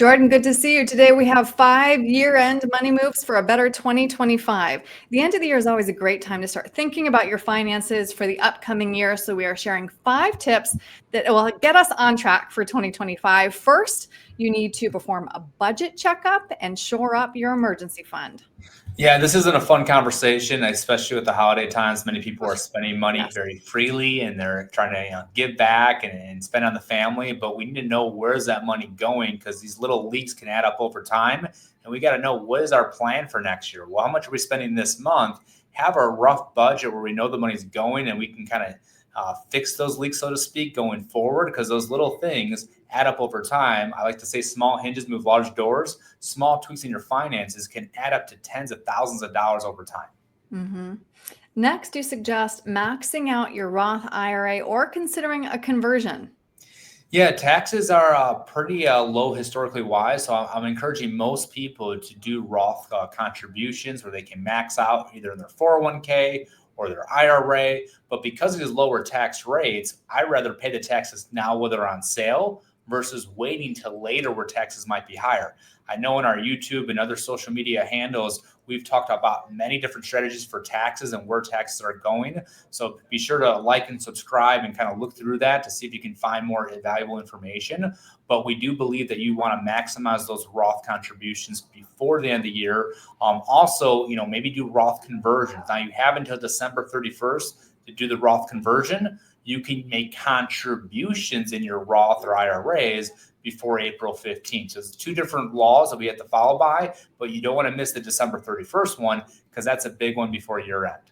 Jordan, good to see you. Today we have 5 year-end money moves for a better 2025. The end of the year is always a great time to start thinking about your finances for the upcoming year. So we are sharing 5 tips that will get us on track for 2025. First, you need to perform a budget checkup and shore up your emergency fund. Yeah, this isn't a fun conversation, especially with the holiday times. Many people are spending money Yes. very freely and they're trying to give back and spend on the family. But we need to know where's that money going, because these little leaks can add up over time. And we got to know, what is our plan for next year? Well, how much are we spending this month? Have a rough budget where we know the money's going and we can kind of fix those leaks, so to speak, going forward, because those little things add up over time. I like to say small hinges move large doors. Small tweaks in your finances can add up to tens of thousands of dollars over time. Mm-hmm. Next, you suggest maxing out your Roth IRA or considering a conversion. Yeah, taxes are pretty low historically wise. So I'm encouraging most people to do Roth contributions where they can max out either in their 401k or their IRA. But because of these lower tax rates, I'd rather pay the taxes now while they're on sale versus waiting till later where taxes might be higher. I know in our YouTube and other social media handles, we've talked about many different strategies for taxes and where taxes are going. So be sure to like and subscribe and kind of look through that to see if you can find more valuable information. But we do believe that you want to maximize those Roth contributions before the end of the year. Also, maybe do Roth conversions. Now you have until December 31st to do the Roth conversion. You can make contributions in your Roth or IRAs before April 15th. So it's 2 different laws that we have to follow by, but you don't want to miss the December 31st one because that's a big one before year end.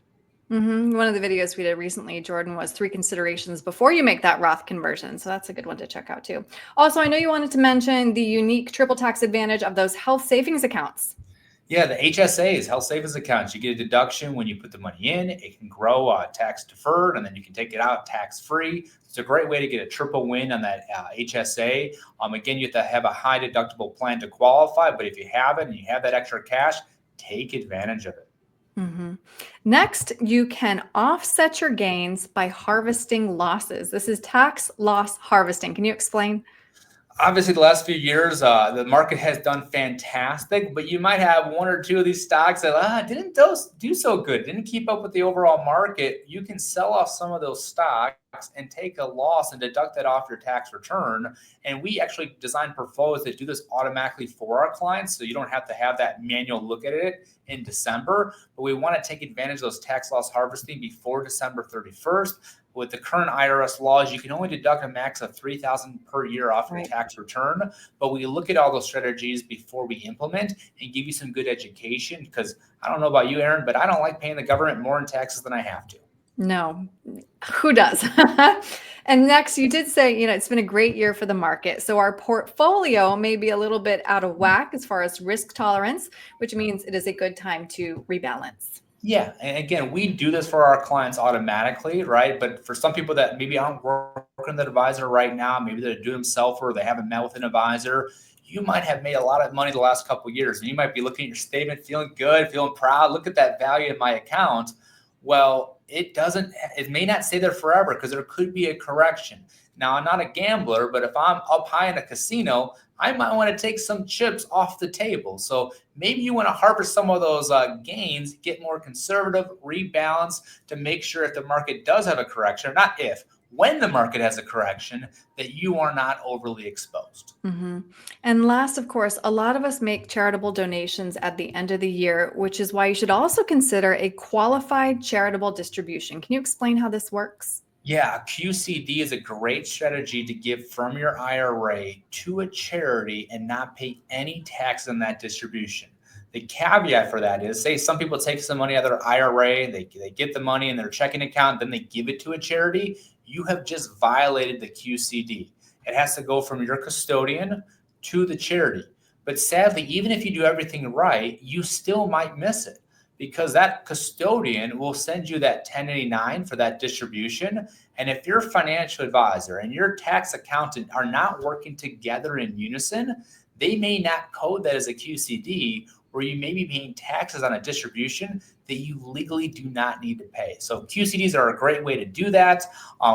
Mm-hmm. One of the videos we did recently, Jordan, was 3 considerations before you make that Roth conversion. So that's a good one to check out too. Also, I know you wanted to mention the unique triple tax advantage of those health savings accounts. Yeah, the HSAs, health savings accounts, you get a deduction when you put the money in. It can grow tax deferred, and then you can take it out tax free. It's a great way to get a triple win on that HSA. Again, you have to have a high deductible plan to qualify, but if you have it and you have that extra cash, take advantage of it. Mm-hmm. Next, you can offset your gains by harvesting losses. This is tax loss harvesting. Can you explain? Obviously, the last few years, the market has done fantastic, but you might have 1 or 2 of these stocks that didn't do so good, didn't keep up with the overall market. You can sell off some of those stocks and take a loss and deduct that off your tax return. And we actually design portfolios that do this automatically for our clients, so you don't have to have that manual look at it in December. But we want to take advantage of those tax loss harvesting before December 31st. With the current IRS laws, you can only deduct a max of $3,000 per year off your tax return. But we look at all those strategies before we implement and give you some good education, because I don't know about you, Erin, but I don't like paying the government more in taxes than I have to. No, who does? And next, you did say, it's been a great year for the market. So our portfolio may be a little bit out of whack as far as risk tolerance, which means it is a good time to rebalance. Yeah. And again, we do this for our clients automatically, right? But for some people that maybe aren't working with an advisor right now, maybe they're doing themselves or they haven't met with an advisor, you might have made a lot of money the last couple of years. And you might be looking at your statement, feeling good, feeling proud. Look at that value in my account. Well, it may not stay there forever because there could be a correction. Now, I'm not a gambler, but if I'm up high in a casino, I might want to take some chips off the table. So maybe you want to harvest some of those gains, get more conservative, rebalance to make sure if the market does have a correction, or not if, when the market has a correction, that you are not overly exposed. Mm-hmm. And last, of course, a lot of us make charitable donations at the end of the year, which is why you should also consider a qualified charitable distribution. Can you explain how this works? Yeah, QCD is a great strategy to give from your IRA to a charity and not pay any tax on that distribution. The caveat for that is, say some people take some money out of their IRA, they get the money in their checking account, then they give it to a charity. You have just violated the QCD. It has to go from your custodian to the charity. But sadly, even if you do everything right, you still might miss it, because that custodian will send you that 1099 for that distribution. And if your financial advisor and your tax accountant are not working together in unison, they may not code that as a QCD, where you may be paying taxes on a distribution that you legally do not need to pay. So QCDs are a great way to do that.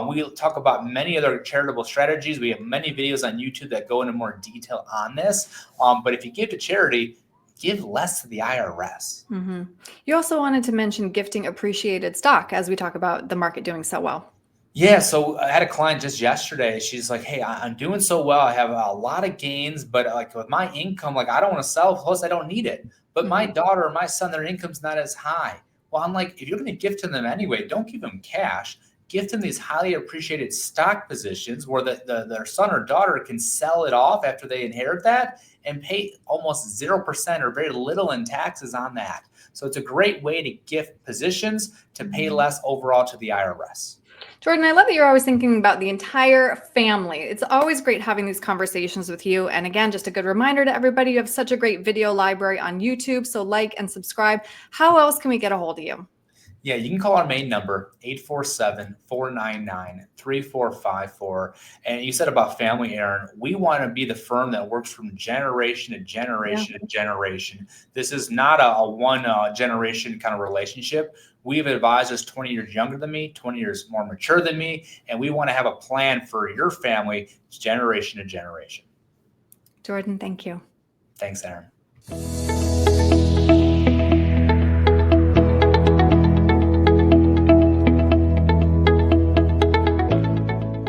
We talk about many other charitable strategies. We have many videos on YouTube that go into more detail on this. But if you give to charity, give less to the IRS. Mm-hmm. You also wanted to mention gifting appreciated stock as we talk about the market doing so well. Yeah, so I had a client just yesterday. She's like, "Hey, I'm doing so well. I have a lot of gains, but like with my income, like I don't want to sell. Plus, I don't need it. But my daughter or my son, their income's not as high." Well, I'm like, if you're going to gift to them anyway, don't give them cash. Gift them these highly appreciated stock positions where their son or daughter can sell it off after they inherit that and pay almost 0% or very little in taxes on that. So it's a great way to gift positions to pay less overall to the IRS. Jordan, I love that you're always thinking about the entire family. It's always great having these conversations with you. And again, just a good reminder to everybody, you have such a great video library on YouTube. So like and subscribe. How else can we get a hold of you? Yeah, you can call our main number, 847-499-3454. And you said about family, Erin, we want to be the firm that works from generation to generation to generation. This is not a one generation kind of relationship. We have advisors 20 years younger than me, 20 years more mature than me, and we want to have a plan for your family generation to generation. Jordan, thank you. Thanks, Erin.